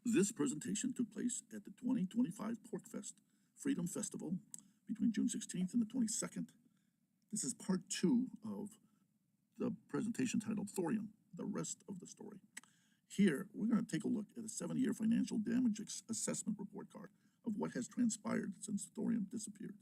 This presentation took place at the 2025 PORCFEST Freedom Festival between June 16th and the 22nd. This is part 2 of the presentation titled Thorium, the rest of the story. Here, we're going to take a look at a 7-year financial damage assessment report card of what has transpired since thorium disappeared.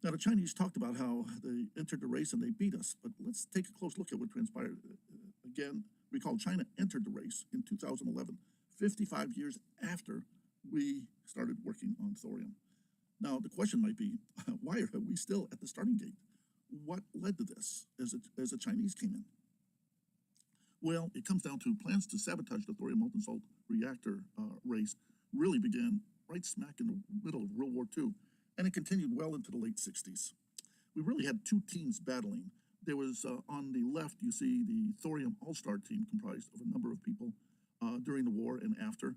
Now, the Chinese talked about how they entered the race and they beat us, but let's take a close look at what transpired. Again, recall China entered the race in 2011, 55 years after we started working on thorium. Now, the question might be, why are we still at the starting gate? What led to this as the Chinese came in? Well, it comes down to plans to sabotage the thorium molten salt reactor race really began right smack in the middle of World War II, and it continued well into the late 60s. We really had two teams battling. There was, on the left, you see the Thorium All-Star team comprised of a number of people during the war and after.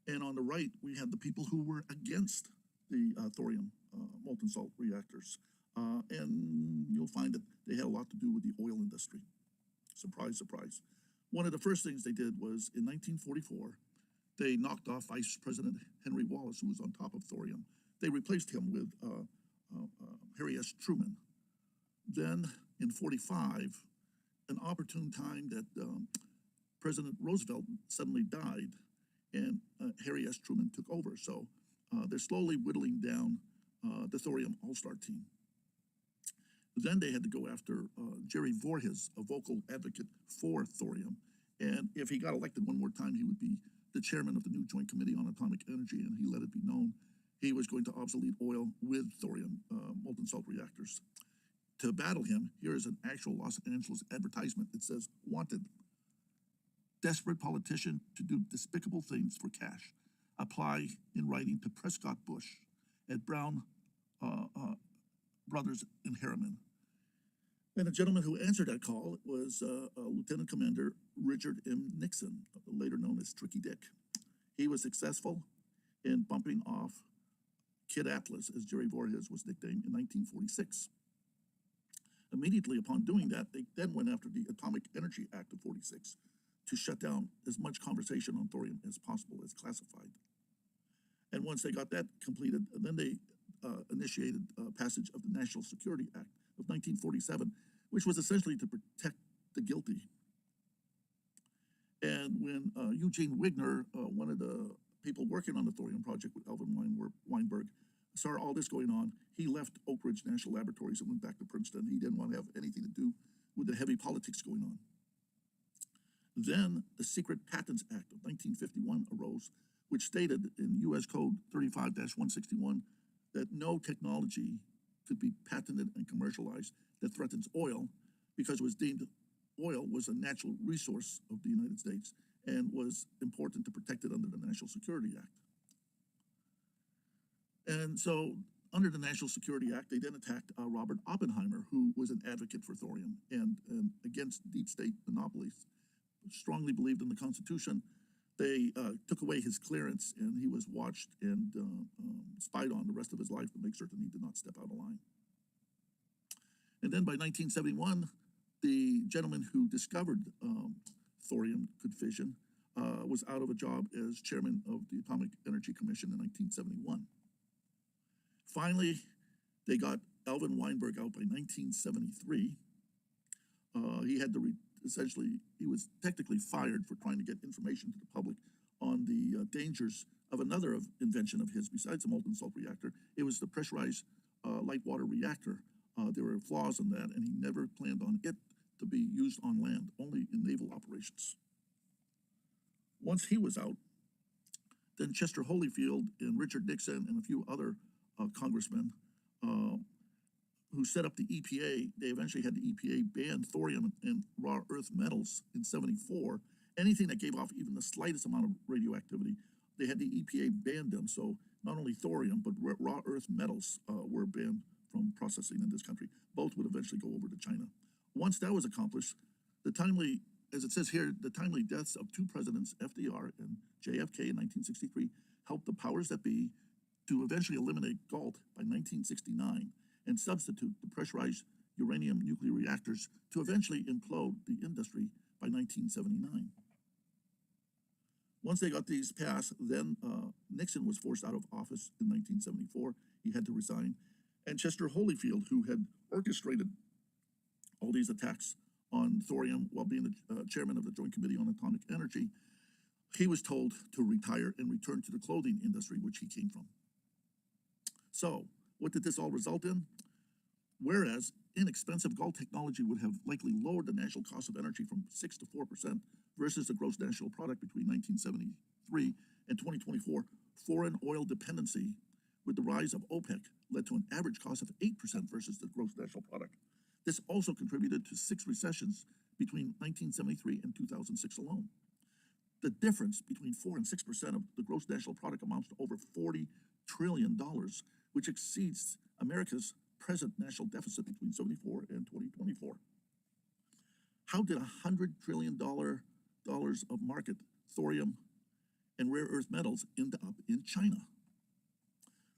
And on the right, we had the people who were against the thorium molten salt reactors. And you'll find that they had a lot to do with the oil industry. Surprise, surprise. One of the first things they did was in 1944, they knocked off Vice President Henry Wallace, who was on top of thorium. They replaced him with Harry S. Truman. Then in 45, an opportune time that President Roosevelt suddenly died and Harry S. Truman took over. So they're slowly whittling down the Thorium All-Star team. Then they had to go after Jerry Voorhis, a vocal advocate for thorium. And if he got elected one more time, he would be the chairman of the new Joint Committee on Atomic Energy, and he let it be known he was going to obsolete oil with thorium molten salt reactors. To battle him, here is an actual Los Angeles advertisement. It says, "Wanted, desperate politician to do despicable things for cash. Apply in writing to Prescott Bush at Brown Brothers in Harriman." And the gentleman who answered that call was Lieutenant Commander Richard M. Nixon, later known as Tricky Dick. He was successful in bumping off Kid Atlas, as Jerry Voorhis was nicknamed, in 1946. Immediately upon doing that, they then went after the Atomic Energy Act of 46 to shut down as much conversation on thorium as possible as classified. And once they got that completed, then they initiated passage of the National Security Act of 1947, which was essentially to protect the guilty. And when Eugene Wigner, one of the people working on the thorium project with Alvin Weinberg, saw all this going on, he left Oak Ridge National Laboratories and went back to Princeton. He didn't want to have anything to do with the heavy politics going on. Then the Secret Patents Act of 1951 arose, which stated in U.S. Code 35-161 that no technology could be patented and commercialized that threatens oil, because it was deemed oil was a natural resource of the United States and was important to protect it under the National Security Act. And so under the National Security Act, they then attacked Robert Oppenheimer, who was an advocate for thorium and against deep state monopolies, strongly believed in the Constitution. They took away his clearance, and he was watched and spied on the rest of his life to make certain he did not step out of line. And then by 1971, the gentleman who discovered thorium could fission was out of a job as chairman of the Atomic Energy Commission in 1971. Finally, they got Alvin Weinberg out by 1973. He had to essentially, he was technically fired for trying to get information to the public on the dangers of another invention of his besides the molten salt reactor. It was the pressurized light water reactor. There were flaws in that, and he never planned on it to be used on land, only in naval operations. Once he was out, then Chester Holyfield and Richard Nixon and a few other congressmen who set up the EPA, they eventually had the EPA ban thorium and raw earth metals in '74. Anything that gave off even the slightest amount of radioactivity, they had the EPA ban them. So not only thorium, but raw earth metals were banned from processing in this country. Both would eventually go over to China. Once that was accomplished, the timely, as it says here, the timely deaths of two presidents, FDR and JFK in 1963, helped the powers that be to eventually eliminate GALT by 1969 and substitute the pressurized uranium nuclear reactors to eventually implode the industry by 1979. Once they got these passed, then Nixon was forced out of office in 1974. He had to resign. And Chester Holyfield, who had orchestrated all these attacks on thorium while being the chairman of the Joint Committee on Atomic Energy, he was told to retire and return to the clothing industry, which he came from. So, what did this all result in? Whereas inexpensive GALT technology would have likely lowered the national cost of energy from 6 to 4% versus the gross national product between 1973 and 2024, foreign oil dependency with the rise of OPEC led to an average cost of 8% versus the gross national product. This also contributed to 6 recessions between 1973 and 2006 alone. The difference between 4 and 6% of the gross national product amounts to over $40 trillion, which exceeds America's present national deficit between 74 and 2024. How did $100 trillion of market thorium and rare earth metals end up in China?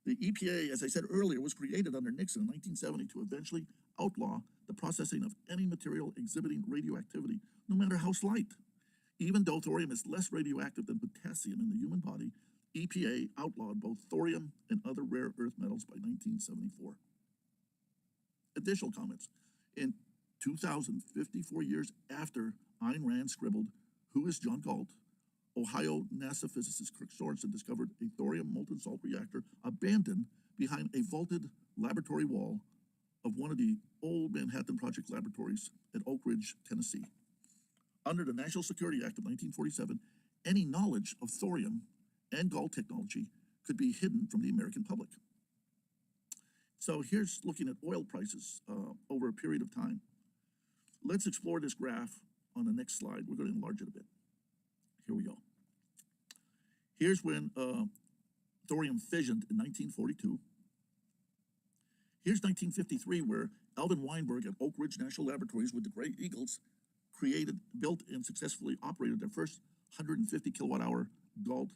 The EPA, as I said earlier, was created under Nixon in 1970 to eventually outlaw the processing of any material exhibiting radioactivity, no matter how slight. Even though thorium is less radioactive than potassium in the human body, EPA outlawed both thorium and other rare earth metals by 1974. Additional comments. In 2054 years after Ayn Rand scribbled, "Who is John Galt?" Ohio NASA physicist Kirk Sorensen discovered a thorium molten salt reactor abandoned behind a vaulted laboratory wall of one of the old Manhattan Project laboratories at Oak Ridge, Tennessee. Under the National Security Act of 1947, any knowledge of thorium and GALT technology could be hidden from the American public. So here's looking at oil prices over a period of time. Let's explore this graph on the next slide. We're going to enlarge it a bit. Here we go. Here's when thorium fissioned in 1942. Here's 1953, where Alvin Weinberg at Oak Ridge National Laboratories with the Gray Eagles built and successfully operated their first 150 kilowatt-hour GALT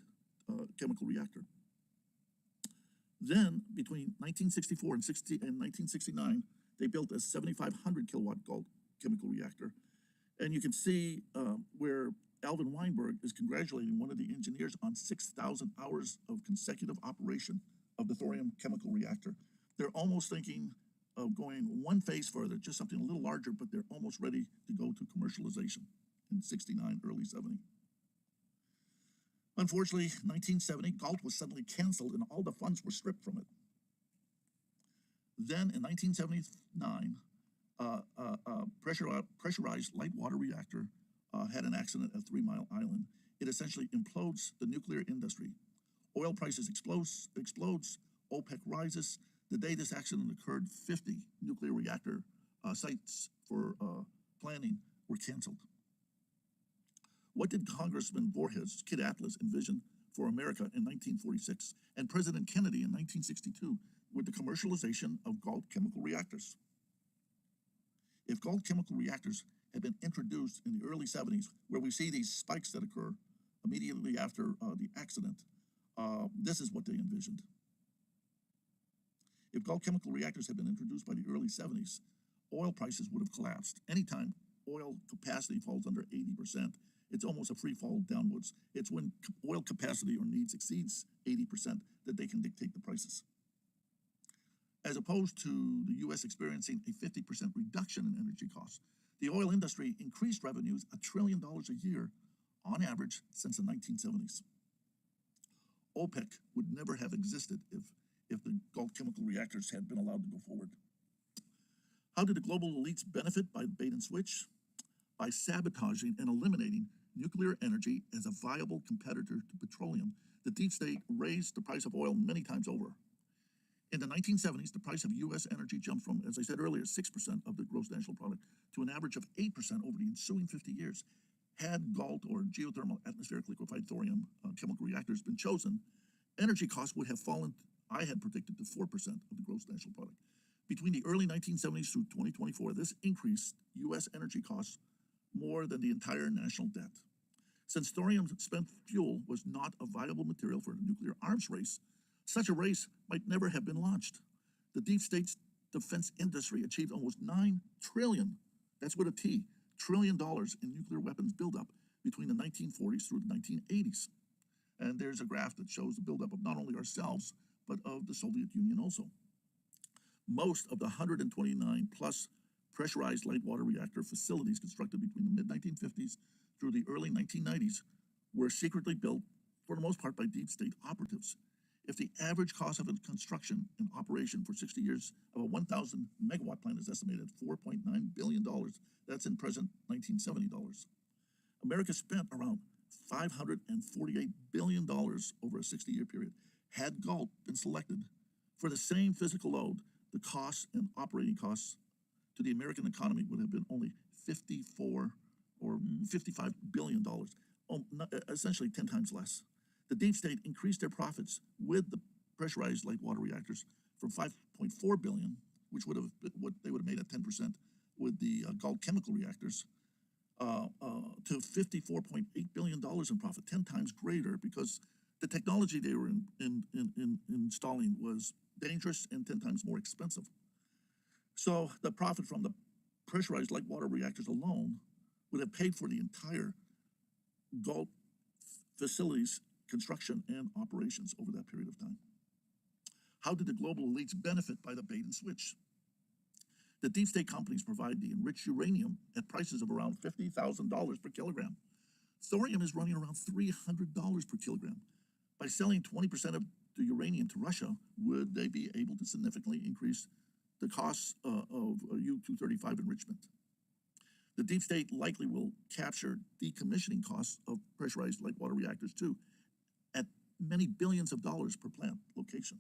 chemical reactor. Then, between 1964 and 1969, they built a 7,500 kilowatt GALT chemical reactor. And you can see where Alvin Weinberg is congratulating one of the engineers on 6,000 hours of consecutive operation of the thorium chemical reactor. They're almost thinking of going one phase further, just something a little larger, but they're almost ready to go to commercialization in 69, early 70. Unfortunately, 1970, GALT was suddenly canceled and all the funds were stripped from it. Then in 1979, pressurized light water reactor had an accident at 3 Mile Island. It essentially implodes the nuclear industry. Oil prices explodes, OPEC rises. The day this accident occurred, 50 nuclear reactor sites for planning were canceled. What did Congressman Voorhees, Kid Atlas, envision for America in 1946 and President Kennedy in 1962 with the commercialization of GALT chemical reactors? If GALT chemical reactors had been introduced in the early 70s, where we see these spikes that occur immediately after the accident, this is what they envisioned. If GALT chemical reactors had been introduced by the early 70s, oil prices would have collapsed. Anytime oil capacity falls under 80%, it's almost a free fall downwards. It's when oil capacity or needs exceeds 80% that they can dictate the prices. As opposed to the U.S. experiencing a 50% reduction in energy costs, the oil industry increased revenues $1 trillion a year on average since the 1970s. OPEC would never have existed if the GALT chemical reactors had been allowed to go forward. How did the global elites benefit by bait and switch? By sabotaging and eliminating nuclear energy as a viable competitor to petroleum, the deep state raised the price of oil many times over. In the 1970s, the price of U.S. energy jumped from, as I said earlier, 6% of the gross national product to an average of 8% over the ensuing 50 years. Had GALT, or geothermal atmospheric liquefied thorium chemical reactors, been chosen, energy costs would have fallen, I had predicted, to 4% of the gross national product. Between the early 1970s through 2024, this increased U.S. energy costs more than the entire national debt. Since thorium spent fuel was not a viable material for a nuclear arms race, such a race might never have been launched. The deep state's defense industry achieved almost $9 trillion, that's with a T, $1 trillion in nuclear weapons buildup between the 1940s through the 1980s. And there's a graph that shows the buildup of not only ourselves, but of the Soviet Union also. Most of the 129 plus pressurized light water reactor facilities constructed between the mid-1950s through the early 1990s were secretly built, for the most part, by deep state operatives. If the average cost of its construction and operation for 60 years of a 1,000 megawatt plant is estimated at $4.9 billion, that's in present 1970 dollars. America spent around $548 billion over a 60-year period. Had GALT been selected for the same physical load, the costs and operating costs to the American economy would have been only $54 or $55 billion, essentially 10 times less. The deep state increased their profits with the pressurized light water reactors from $5.4 billion, which would have been what they would have made at 10% with the GALT chemical reactors, to $54.8 billion in profit, 10 times greater, because the technology they were installing was dangerous and 10 times more expensive. So the profit from the pressurized light water reactors alone would have paid for the entire GALT facilities construction and operations over that period of time. How did the global elites benefit by the bait and switch? The deep state companies provide the enriched uranium at prices of around $50,000 per kilogram. Thorium is running around $300 per kilogram. By selling 20% of the uranium to Russia, would they be able to significantly increase the costs of U-235 enrichment? The deep state likely will capture decommissioning costs of pressurized light water reactors too, at many billions of dollars per plant location.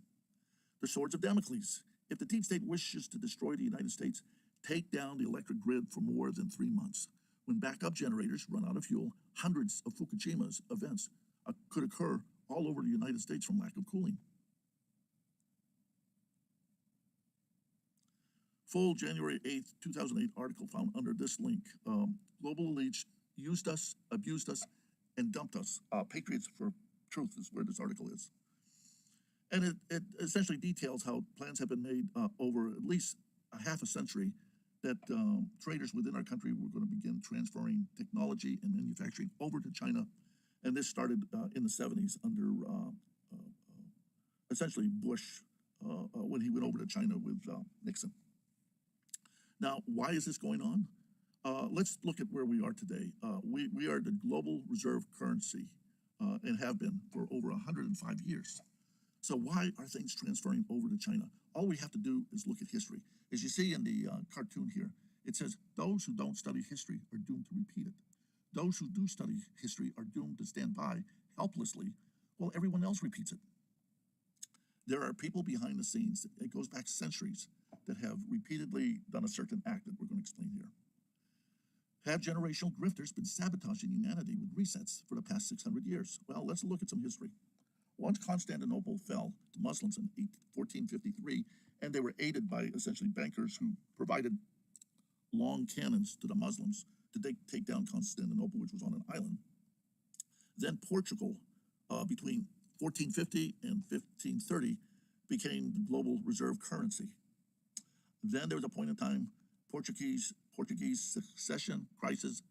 The swords of Damocles. If the deep state wishes to destroy the United States, take down the electric grid for more than 3 months. When backup generators run out of fuel, hundreds of Fukushima's events could occur all over the United States from lack of cooling. Full January 8th, 2008 article found under this link. Global elites used us, abused us, and dumped us. Patriots for Truth is where this article is. And it essentially details how plans have been made over at least a half a century that traders within our country were going to begin transferring technology and manufacturing over to China. And this started in the 70s under essentially Bush when he went over to China with Nixon. Now, why is this going on? Let's look at where we are today. We are the global reserve currency and have been for over 105 years. So why are things transferring over to China? All we have to do is look at history. As you see in the cartoon here, it says, those who don't study history are doomed to repeat it. Those who do study history are doomed to stand by helplessly while everyone else repeats it. There are people behind the scenes, it goes back centuries, that have repeatedly done a certain act that we're going to explain here. Have generational grifters been sabotaging humanity with resets for the past 600 years? Well, let's look at some history. Once Constantinople fell to Muslims in 1453, and they were aided by essentially bankers who provided long cannons to the Muslims to take down Constantinople, which was on an island. Then Portugal, between 1450 and 1530, became the global reserve currency. Then there was a point in time, Portuguese succession crisis,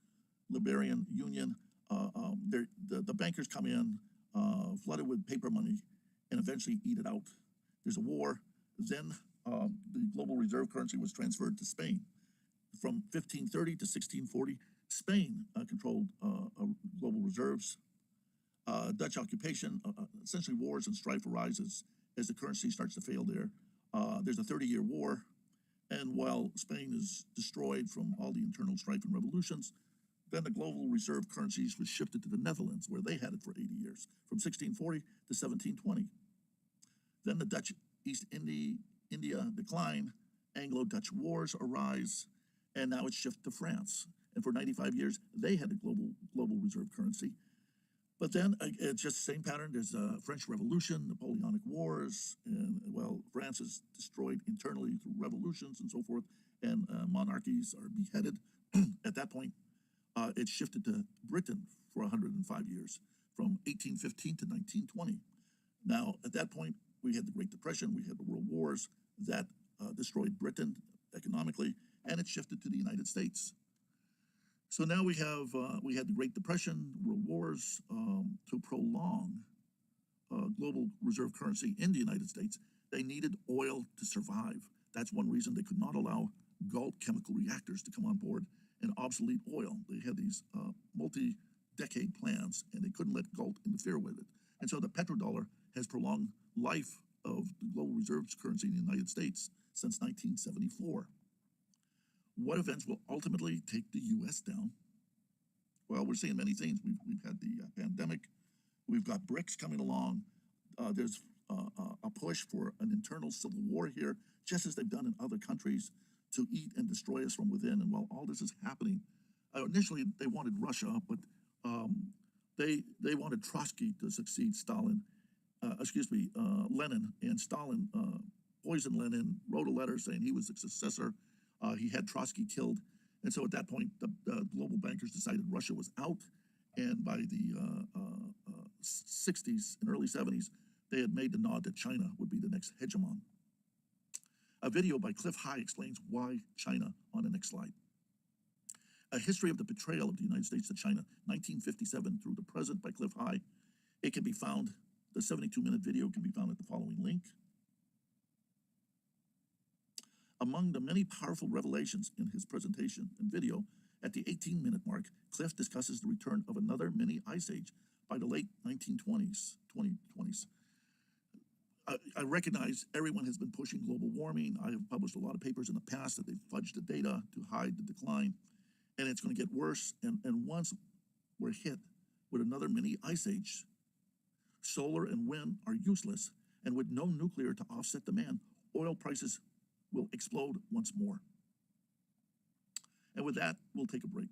Liberian Union. The bankers come in, flooded with paper money, and eventually eat it out. There's a war. Then the global reserve currency was transferred to Spain. From 1530 to 1640, Spain controlled global reserves. Dutch occupation, essentially wars and strife arises as the currency starts to fail there. There's a 30-year war. And while Spain is destroyed from all the internal strife and revolutions, then the global reserve currencies was shifted to the Netherlands, where they had it for 80 years, from 1640 to 1720. Then the Dutch East India decline, Anglo-Dutch wars arise, and now it's shifted to France. And for 95 years, they had the global reserve currency. But then it's just the same pattern. There's a French Revolution, Napoleonic Wars, and well, France is destroyed internally through revolutions and so forth, and monarchies are beheaded. At that point, it shifted to Britain for 105 years, from 1815 to 1920. Now, at that point, we had the Great Depression, we had the World Wars that destroyed Britain economically, and it shifted to the United States. So now we had the Great Depression, World Wars, to prolong global reserve currency in the United States. They needed oil to survive. That's one reason they could not allow GALT chemical reactors to come on board and obsolete oil. They had these multi-decade plans, and they couldn't let GALT interfere with it. And so the petrodollar has prolonged life of the global reserves currency in the United States since 1974. What events will ultimately take the U.S. down? Well, we're seeing many things. We've had the pandemic. We've got BRICS coming along. There's a push for an internal civil war here, just as they've done in other countries, to eat and destroy us from within. And while all this is happening, initially they wanted Russia, but they wanted Trotsky to succeed Stalin. Lenin, and Stalin poisoned Lenin, wrote a letter saying he was the successor. He had Trotsky killed. And so at that point, the global bankers decided Russia was out. And by the 60s and early 70s, they had made the nod that China would be the next hegemon. A video by Clif High explains why China on the next slide. A history of the betrayal of the United States to China, 1957 through the present, by Clif High. It can be found, the 72-minute video can be found at the following link. Among the many powerful revelations in his presentation and video, at the 18-minute mark, Cliff discusses the return of another mini ice age by the late 2020s. I recognize everyone has been pushing global warming. I have published a lot of papers in the past that they've fudged the data to hide the decline, and it's going to get worse. And once we're hit with another mini ice age, solar and wind are useless, and with no nuclear to offset demand, oil prices will explode once more. And with that, we'll take a break.